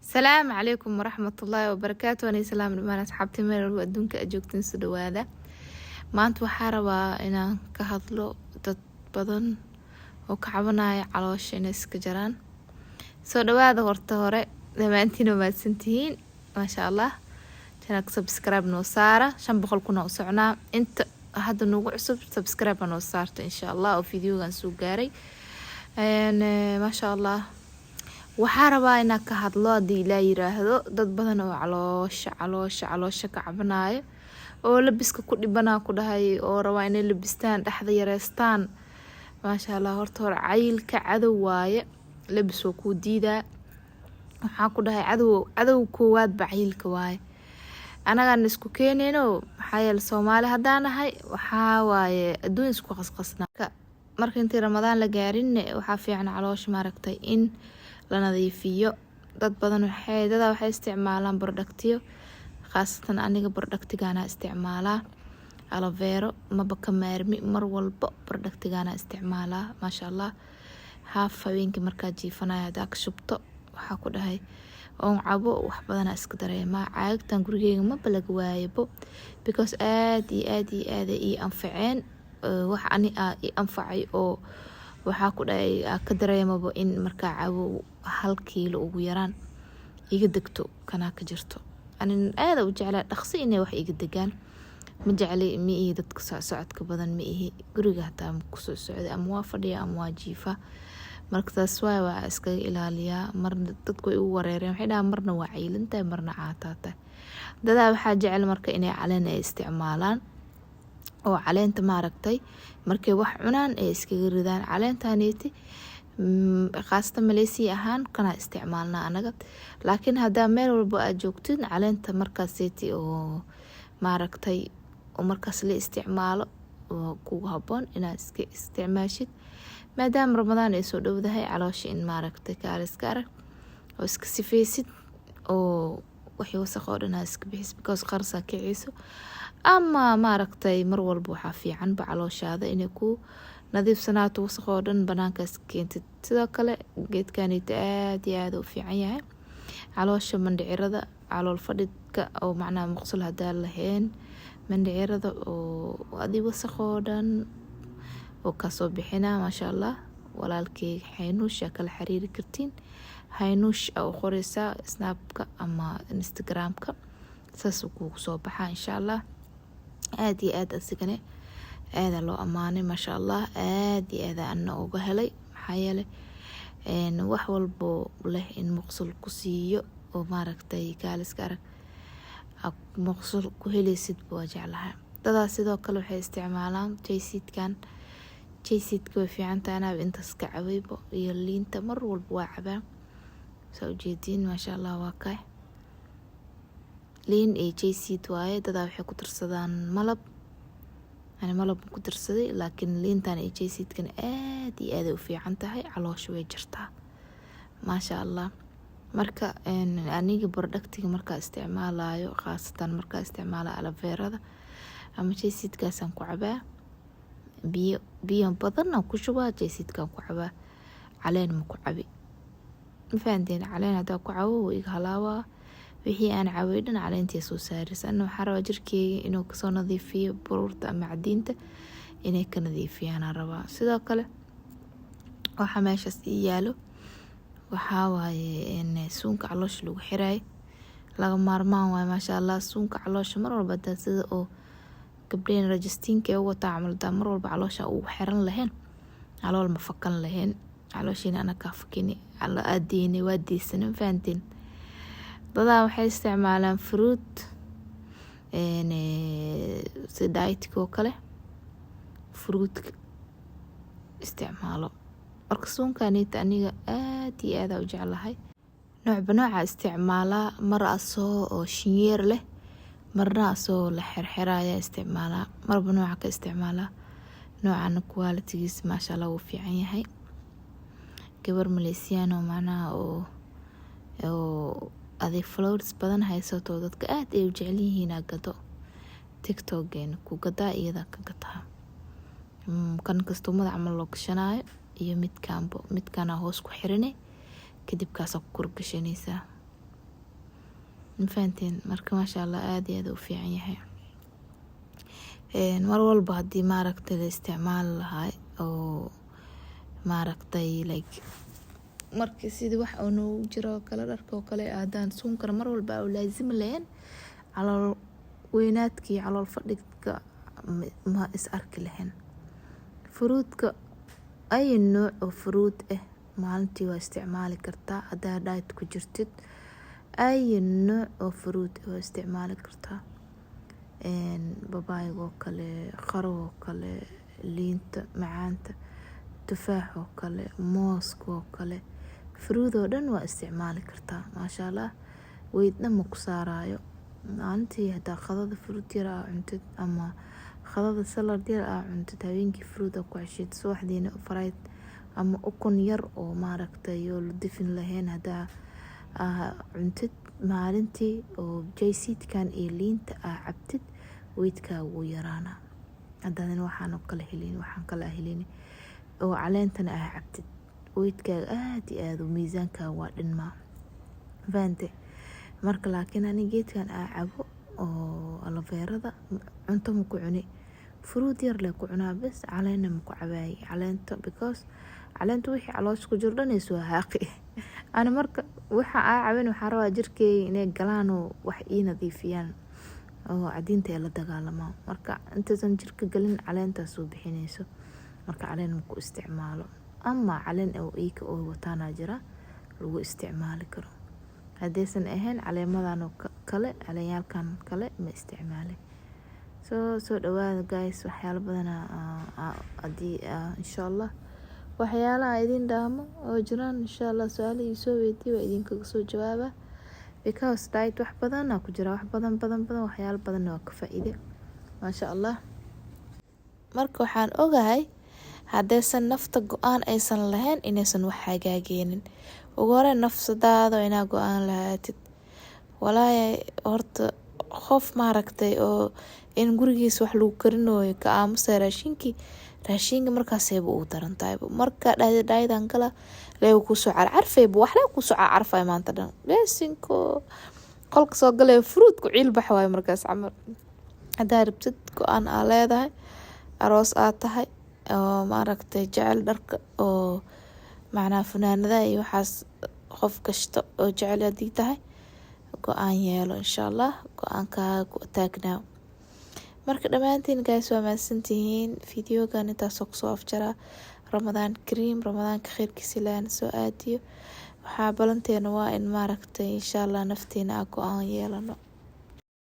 السلام عليكم ورحمة الله وبركاته. أنا سلام لما أصحابتي ميل والدون كأجوكتين سدوادا maanta waxaa rabaa inaan ka hadlo dad badan oo ka cabanaya caloosha inay iska jaraan. Soo dhawaada horta hore dhammaantiin waa mahadsantihiin maasha Allah. Channelka subscribe noo saara 500 kun oo socnaa inta hadda nagu cusub subscribe noo saarta insha Allah oo videogan soo gaaray maasha Allah. waxaa rabaa inaan ka hadlo hadii la yiraahdo dad badan oo caloosha ka cabanaya oo labiska ku dhibanaa ku dhahay oo rabaa inay labistaan dhaxda yareystaan maasha Allah. horta hore cayilka cadow waaye labis oo ku diidaa waxaa ku dhahay cadow koowaad ba cayilka waaye anagaan isku keenayno maxaa yeelay Soomaali hadaan nahay waxaa waaye adduun isku qasqasnaa marka intii Ramadaan la gaarin waxaa fiican caloosha maaragtay in la nadiifiyo. dad badan waxay isticmaalaan productiyo khaasatan aniga productigana isticmaalaa aloe vera maba ka maarmi mar walba productigana isticmaalaa maasha Allah. haweenkii markaa jiifanaya hadaa ka shubto waxaa ku dhahay oon cabo wax badan iska dareemaa caagtan gurigeyga ma balaga waayebo because aad ii anfaceen wax ani ii anfacay oo waxaa ku dhahay ka dareemabo in markaa cabo 1 kiilo ugu yaraan iga degto kana ka jirto. anin aad u jeclaa dhaqsi inay wax iga degaan ma jeclay ma ii dadka socodka badan ma ii guriga hataa ku soo socday ama waa fadhiya ama waa jiifa marka taas waa iska ilaaliyaa. marna dadku ay u wareereen waxay dhahaan marna waa caylinta marna caataata. dadaa waxaa jecel marka inay caleen ay isticmaalaan oo caleenta maaragtay markay wax cunaan ay iskaga ridaan caleentaaniiti khaasatan Malaysia ahaan kana isticmaalna anaga. laakiin hadaa meel walba aad joogtid caleenta markaasiti oo maaragtay oo markaas la isticmaalo oo kugu haboon inaad iska isticmaashid maadaama Ramadaan ay soo dhowdahay caloosha in maaragtay kaaliska arag oo iska sifeysid oo wixii wasakh oo dhan iska bixis because qarsa kiciiso ama maaragtay mar walba waxaa fiican ba calooshaada inay ku nadiifsanaato wasakh oo dhan banaanka iska keentid. sidoo kale geedkanita aad u fiican yahay caloosha mandhicirada calool fadhidka oo macnaha maqsul hadaa lahayn mandhicirada oo adii wasakh oo dhan oo ka soo bixina maasha Allah. walaalkay Haynuush kala xiriiri kartiin Haynuush oo qoraysa snapka ama instagramka saas uu ku soo baxaa insha Allah. aad asigane aad loo amaanay maasha Allah. aad aan uga helay maxaa yeelay wax walbo leh in maqsul ku siiyo oo maaragtay kaaliska arag maqsul ku helaysid baa jeclahay. dadaa sidoo kale waxay isticmaalaan jaysidka way fiican tahay anaa intaas ka cabaybo iyo liinta mar walba waa cabaa soo jeedin maasha Allah. waa kay liin ee jaysid waaye dadaa waxay ku tirsadaan malab ani malab ku tirsaday laakiin liintan ee jaysidkan aad u fiican tahay caloosha way jirtaa maasha Allah. marka aniga productiga marka isticmaalayo khaasatan marka isticmaala aloe vera ama jaysidkaasaan ku cabaa biyo badan aan ku shubaa jaysidkaan ku cabaa caleen ma ku cabi ma fahanteen. caleen hadaa ku cabo way iga halaawaa wixii aan cabay dhan caleentii soo saaraysa anna waxaa rabaa jirkeyga inuu kasoo nadiifiyo baruurta ama cadiinta inay ka nadiifiyaan rabaa. sidoo kale waxa meeshaas yaalo waxaa waaye suunka caloosha lagu xiraay laga maarmaan waaye maasha Allah. suunka caloosha mar walba sida oo gabdheen rajistiinka ee wata camalda mar walba caloosha uu xiran lahayn calool ma fakan lahayn calooshiina ana ka fakini aadiina waa diisan fahanteen. dadaa waxay isticmaalaan fruit sida dietko kale fruit isticmaalo marka suunkanita aniga aad u jeclahay nooca isticmaalaa mar asoo oo shinyeer leh marna asoo la xirxiraaya isticmaalaa marba nooca ka isticmaalaa noocan quality-giis maasha Allah wuu fiican yahay. gabar Malaysian oo macnaha oo aday followers badan haysato dadka aad ay u jecel yihiin gado TikTok-geena ku gadaa iyada ka gataa kan kasto madax ama loo gashanayo iyo midkaan hoos ku xiranay kadib kaas ku kurgashanaysa mafahanteen. Marka maasha allah aad iyo aad u fiican yahay. mar walba haddii maaragtay la isticmaali lahaa oo maaragtay like markii sidii wax oo noogu jiro kala dharka oo kale aadaan suunkana mar walba oo laazim lahayn calool weynaadkii calool fadhigka ma is arki lahayn. fruitka ay nooc oo fruit maalintii waa isticmaali kartaa haddaa diet ku jirtid. ay nooc oo fruit waa isticmaali kartaa. babaayga kale, qaro kale, liinta macaanta, tufaax oo kale, mooska oo kale, fruit oo dhan waa isticmaali kartaa. maasha allah weydna ma ku saaraayo. maalintii haddaa qadada fruit yar aa cuntid ama qadada salad yar aa cuntid, habeenkii fruit aa ku cashid, subaxdiina fried ama ukun yar oo maaragtay oo la difin lahayn haddaa cuntid maalintii oo jaysiidkan iyo liinta aa cabtid, weydkaa wuu yaraana. haddaadan waxaan kala helin oo caleentana aa cabtid, weydkaaga aad iyo aad u miisaankaa waa dhinmaa faante. marka laakiin ani geedkan aa cabo oo aloe verada cunto ma ku cuni, fruit yar le ku cunaa bas, caleena ma ku cabaay caleenta because caleenta wixii caloosh ku jiro dhan soo haaqi. ana marka waxa aa cabin waxaa rabaa jirkeyga inay galaan oo wax ii nadiifiyaan oo cadiinta la dagaalamaa. marka intaasan jirka galin caleenta soo bixinayso, marka caleen ma ku isticmaalo. ama caleen oo iika oo wataana jira lagu isticmaali karo. haddaysan ahayn caleemadan oo kale caleenyaalkan kale ma isticmaali. soo dhawaada guys, waxyaalo badan hadii insha allah waxyaalaha idin dhaamo oo jiraan insha allah su'aalaha soo weydiiyo waa idinkaga soo jawaaba because diet wax badan ku jira, wax badan waxyaalo badan waa ka faa'iido maasha allah. marka waxaan ogahay haddaysan nafta go'aan aysan lahayn inaysan wax hagaageenin. ugu hore nafsadaada inaa go'aan lahaatid. walaahi horta qof maaragtay oo in gurigiisa wax lagu karinooyo ka aamusa raashinka markaasayba uu daran tahay. marka dhaydan kala leeyo ku soo carfayba wax la ku soo carfay maanta dhan beesinko qolka soo galay fruit ku ciil bax waay markaas camal. hadaa rabtid go'aan aa leedahay, aroos aa tahay oo maaragtay jecel dharka oo macnaa funaanada iyo waxaas qof kasta oo jecel hadii tahay go'aan yeelo insha allah, go'aankaaga ku taagnaa. marka dhamaantiin guys waa mahadsantihiin. videogan intaas oo kusoo afjara. ramadaan kariim, ramadaanka khayrkiisa ilaahay soo aadiyo. waxaa balanteena waa in maaragtay insha allah nafteena go'aan yeelano.